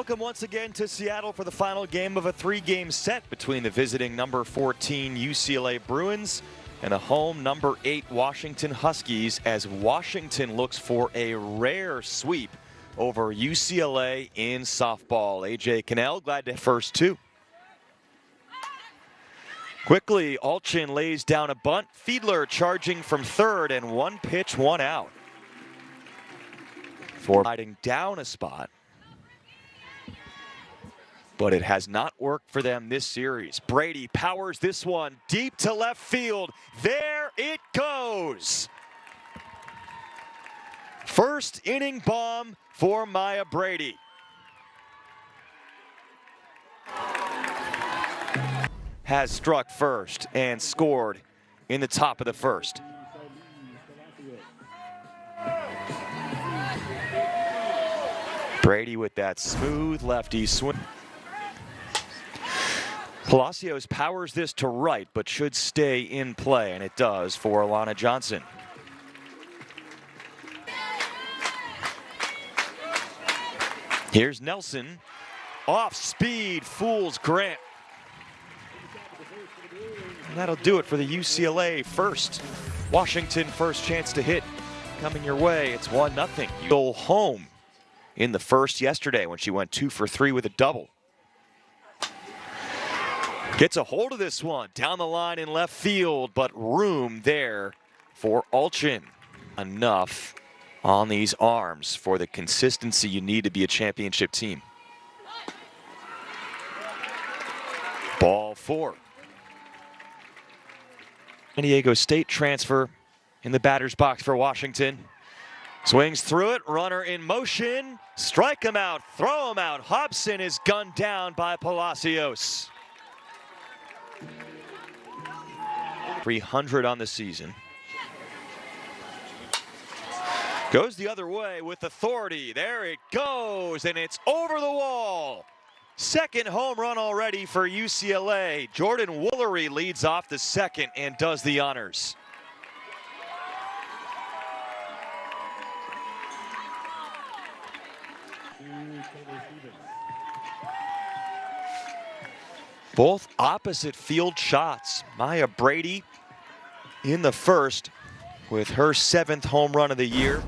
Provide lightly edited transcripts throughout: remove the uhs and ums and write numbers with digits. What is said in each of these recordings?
Welcome once again to Seattle for the final game of a three-game set between the visiting number 14 UCLA Bruins and the home number 8 Washington Huskies, as Washington looks for a rare sweep over UCLA in softball. AJ Cannell glad to first two. Quickly, Alchin lays down a bunt. Fiedler charging from third, and one pitch, one out. For sliding down a spot. But it has not worked for them this series. Brady powers this one deep to left field. There it goes. First inning bomb for Maya Brady. Has struck first and scored in the top of the first. Brady with that smooth lefty swing. Palacios powers this to right, but should stay in play, and it does for Alana Johnson. Here's Nelson. Off speed, fools Grant. And that'll do it for the UCLA first. Washington first chance to hit coming your way. It's 1-0. You go home in the first yesterday when she went 2 for 3 with a double. Gets a hold of this one down the line in left field, but room there for Alchin. Enough on these arms for the consistency you need to be a championship team. Ball 4. San Diego State transfer in the batter's box for Washington. Swings through it, runner in motion. Strike him out, throw him out. Hobson is gunned down by Palacios. 300 on the season. Goes the other way with authority. There it goes, and it's over the wall. Second home run already for UCLA. Jordan Woolery leads off the second and does the honors. Both opposite field shots. Maya Brady in the first with her 7th home run of the year.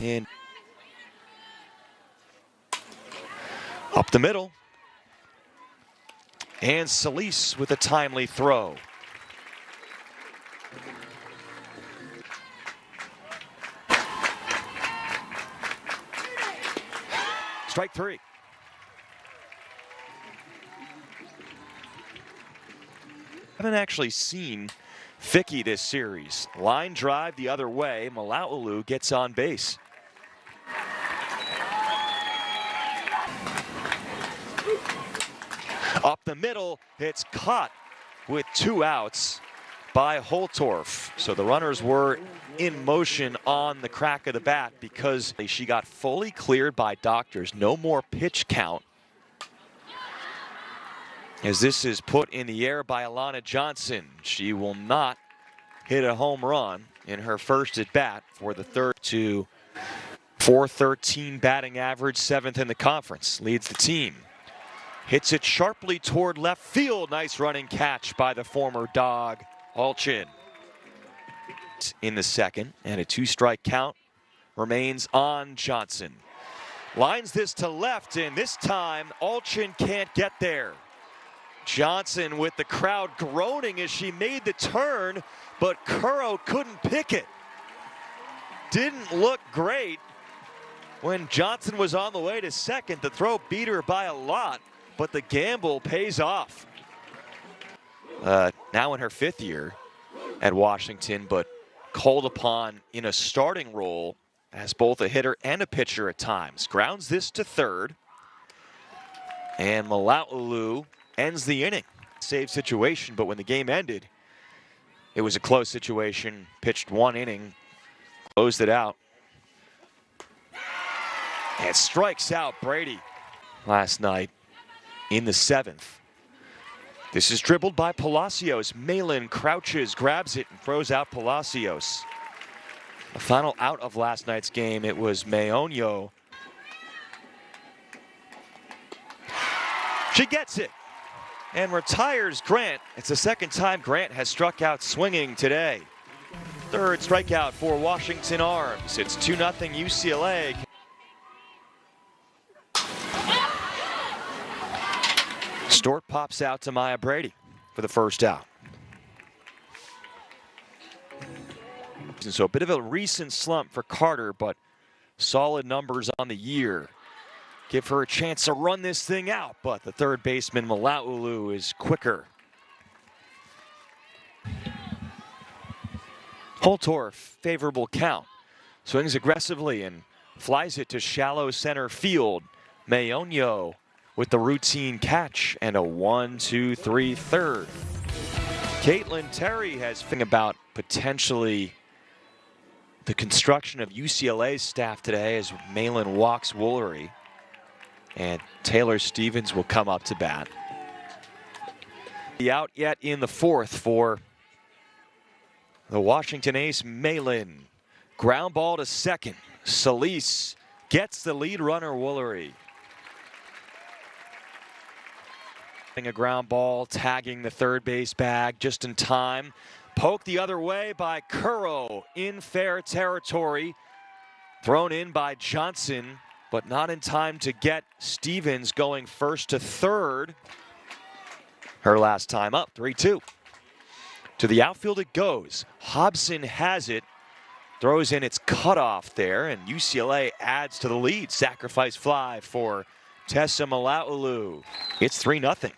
And up the middle. And Solis with a timely throw. Strike 3. Haven't actually seen Ficky this series. Line drive the other way. Malaulu gets on base. Up the middle, it's caught with 2 outs by Holtorf. So the runners were in motion on the crack of the bat because she got fully cleared by doctors. No more pitch count. As this is put in the air by Alana Johnson. She will not hit a home run in her first at bat for the third to .413 batting average, 7th in the conference. Leads the team. Hits it sharply toward left field. Nice running catch by the former Dog, Alchin. In the second, and a 2-strike count remains on Johnson. Lines this to left, and this time Alchin can't get there. Johnson with the crowd groaning as she made the turn, but Curro couldn't pick it. Didn't look great when Johnson was on the way to second. The throw beat her by a lot, but the gamble pays off. Now in her 5th year at Washington, but called upon in a starting role as both a hitter and a pitcher at times. Grounds this to third, and Malaulu ends the inning. Save situation, but when the game ended, it was a close situation. Pitched 1 inning, closed it out. And strikes out Brady last night in the 7th. This is dribbled by Palacios. Malin crouches, grabs it, and throws out Palacios. The final out of last night's game, it was Meonio She gets it and retires Grant. It's the second time Grant has struck out swinging today. Third strikeout for Washington Arms. It's 2-0 UCLA. Stort pops out to Maya Brady for the first out. And so a bit of a recent slump for Carter, but solid numbers on the year. Give her a chance to run this thing out, but the third baseman Malaulu is quicker. Holtorf, favorable count. Swings aggressively and flies it to shallow center field. Mayonio with the routine catch and a 1-2-3 third. Caitlin Terry has thinking about potentially the construction of UCLA's staff today as Malin walks Woolery. And Taylor Stevens will come up to bat. The out yet in the fourth for the Washington ace, Malin. Ground ball to second. Solis gets the lead runner, Woolery. A ground ball, tagging the third base bag just in time. Poked the other way by Curro in fair territory. Thrown in by Johnson, but not in time to get Stevens going first to third. Her last time up, 3-2. To the outfield it goes. Hobson has it. Throws in its cutoff there, and UCLA adds to the lead. Sacrifice fly for Tessa Malaulu. It's 3-0.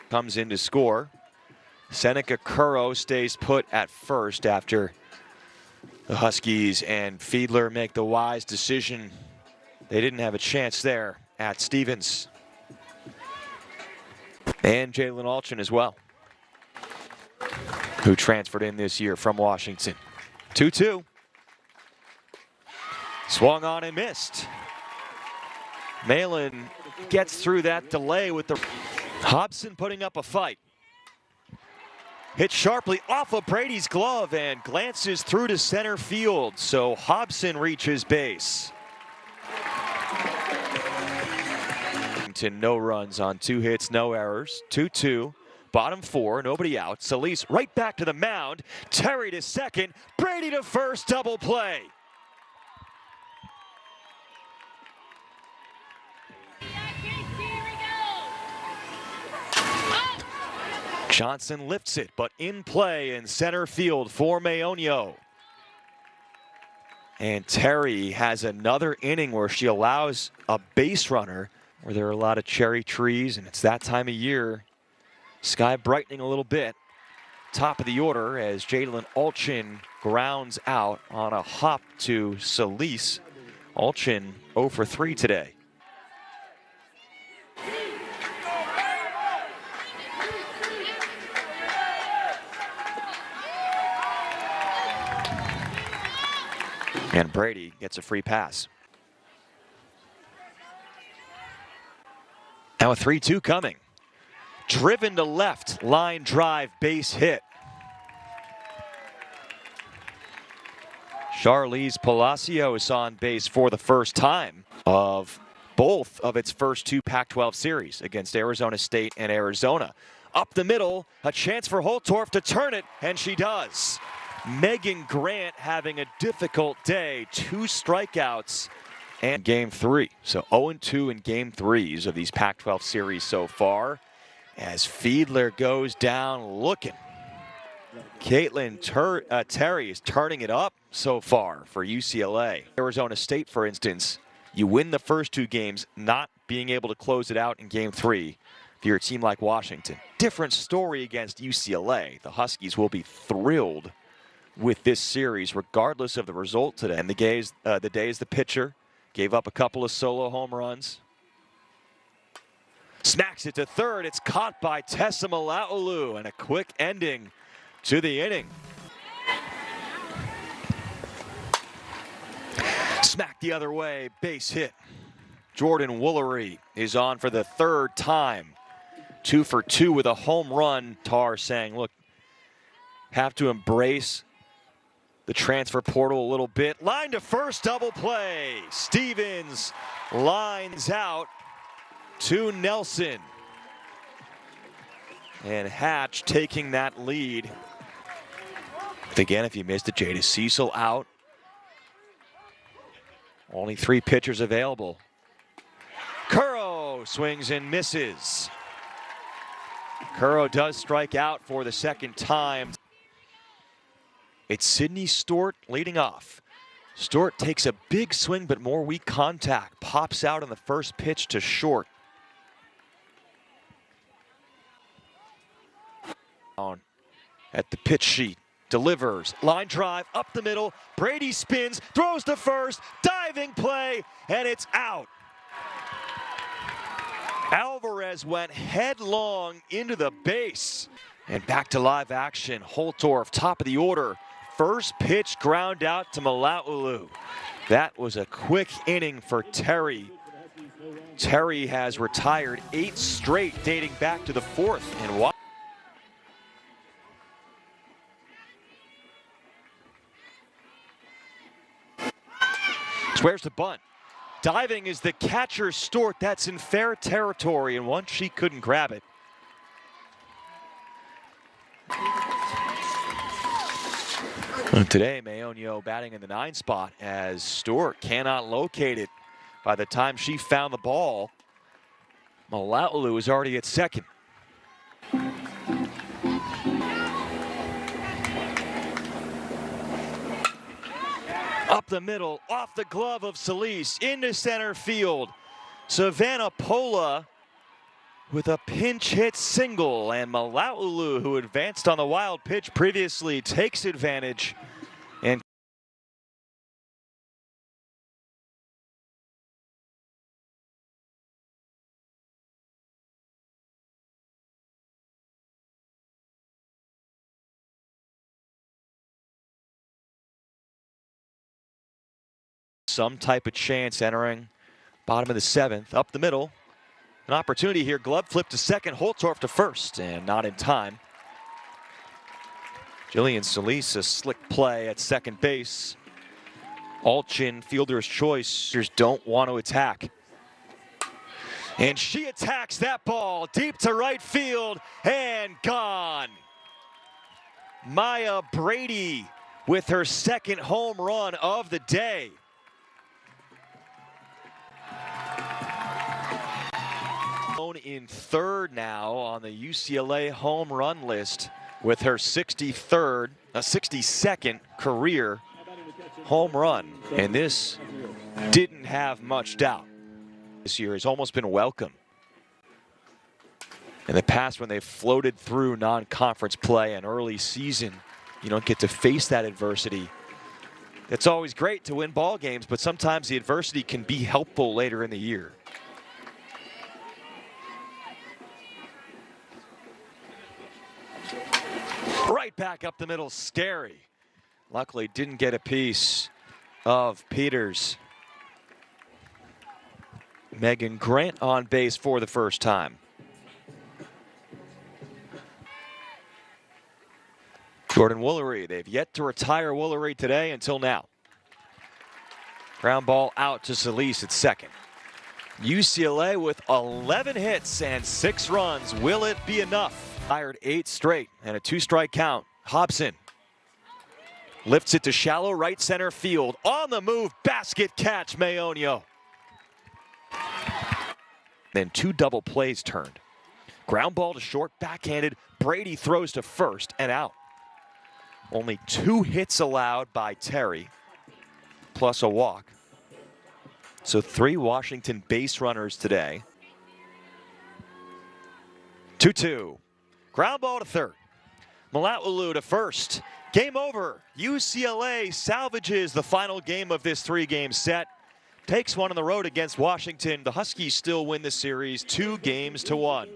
Comes in to score. Seneca Curro stays put at first after the Huskies and Fiedler make the wise decision. They didn't have a chance there at Stevens. And Jalen Alchin as well, who transferred in this year from Washington. 2-2. Swung on and missed. Malin gets through that delay with the Hobson putting up a fight. Hit sharply off of Brady's glove and glances through to center field. So Hobson reaches base. No runs on 2 hits, no errors. 2-2. Bottom 4, nobody out. Solis right back to the mound. Terry to second. Brady to first, double play. Johnson lifts it, but in play in center field for Mayonio. And Terry has another inning where she allows a base runner, where there are a lot of cherry trees, and it's that time of year. Sky brightening a little bit. Top of the order as Jalen Alchin grounds out on a hop to Solis. Alchin 0 for 3 today. And Brady gets a free pass. Now a 3-2 coming. Driven to left, line drive, base hit. Charlize Palacios on base for the first time of both of its first 2 Pac-12 series against Arizona State and Arizona. Up the middle, a chance for Holtorf to turn it, and she does. Megan Grant having a difficult day, 2 strikeouts and game 3. So 0-2 in game 3s of these Pac-12 series so far. As Fiedler goes down looking. Caitlin Terry is turning it up so far for UCLA. Arizona State, for instance, you win the first 2 games, not being able to close it out in game 3 if you're a team like Washington. Different story against UCLA. The Huskies will be thrilled with this series, regardless of the result today. And the days the pitcher gave up a couple of solo home runs. Smacks it to third. It's caught by Tessa Malaulu, and a quick ending to the inning. Smack the other way, base hit. Jordan Woolery is on for the 3rd time. 2 for 2 with a home run. Tar saying, look, have to embrace the transfer portal a little bit. Line to first, double play. Stevens lines out to Nelson. And Hatch taking that lead. Again, if you missed it, Jada Cecil out. Only 3 pitchers available. Curro swings and misses. Curro does strike out for the second time. It's Sydney Stewart leading off. Stewart takes a big swing, but more weak contact. Pops out on the first pitch to short. On at the pitch sheet. Delivers. Line drive up the middle. Brady spins. Throws to first. Diving play. And it's out. Alvarez went headlong into the base. And back to live action. Holtorf, top of the order. First pitch ground out to Malaulu. That was a quick inning for Terry. Terry has retired 8 straight dating back to the 4th. And squares the bunt. Diving is the catcher Stewart. That's in fair territory, and once she couldn't grab it. Today, Mayonio batting in the 9 spot as Stewart cannot locate it. By the time she found the ball, Malaulu was already at second. Up the middle, off the glove of Solis, into center field. Savannah Pola with a pinch hit single, and Malaulu, who advanced on the wild pitch previously, takes advantage. And some type of chance entering bottom of the 7th. Up the middle, an opportunity here. Glove flip to second, Holtorf to first, and not in time. Jillian Solis, a slick play at second base. Alchin, fielder's choice, don't want to attack. And she attacks that ball deep to right field and gone. Maya Brady with her second home run of the day. In 3rd now on the UCLA home run list with her 62nd career home run. And this didn't have much doubt. This year has almost been welcome. In the past, when they've floated through non-conference play and early season, you don't get to face that adversity. It's always great to win ball games, but sometimes the adversity can be helpful later in the year. Right back up the middle, scary. Luckily didn't get a piece of Peters. Megan Grant on base for the first time. Jordan Woolery, they've yet to retire Woolery today until now. Ground ball out to Solis at second. UCLA with 11 hits and 6 runs. Will it be enough? Fired 8 straight and a 2-strike count. Hobson lifts it to shallow right center field. On the move, basket catch, Mayonio. Then 2 double plays turned. Ground ball to short, backhanded. Brady throws to first and out. Only 2 hits allowed by Terry, plus a walk. So 3 Washington base runners today. 2-2. Ground ball to third. Malaulu to first. Game over. UCLA salvages the final game of this 3-game set. Takes one on the road against Washington. The Huskies still win the series 2-1.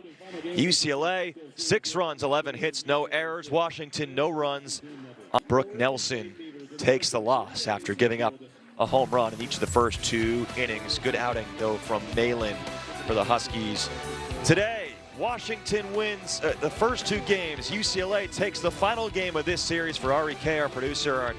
UCLA, 6 runs, 11 hits, no errors. Washington, no runs. Brooke Nelson takes the loss after giving up a home run in each of the first 2 innings. Good outing, though, from Malin for the Huskies. Today, Washington wins the first 2 games. UCLA takes the final game of this series. For REK, our producer, our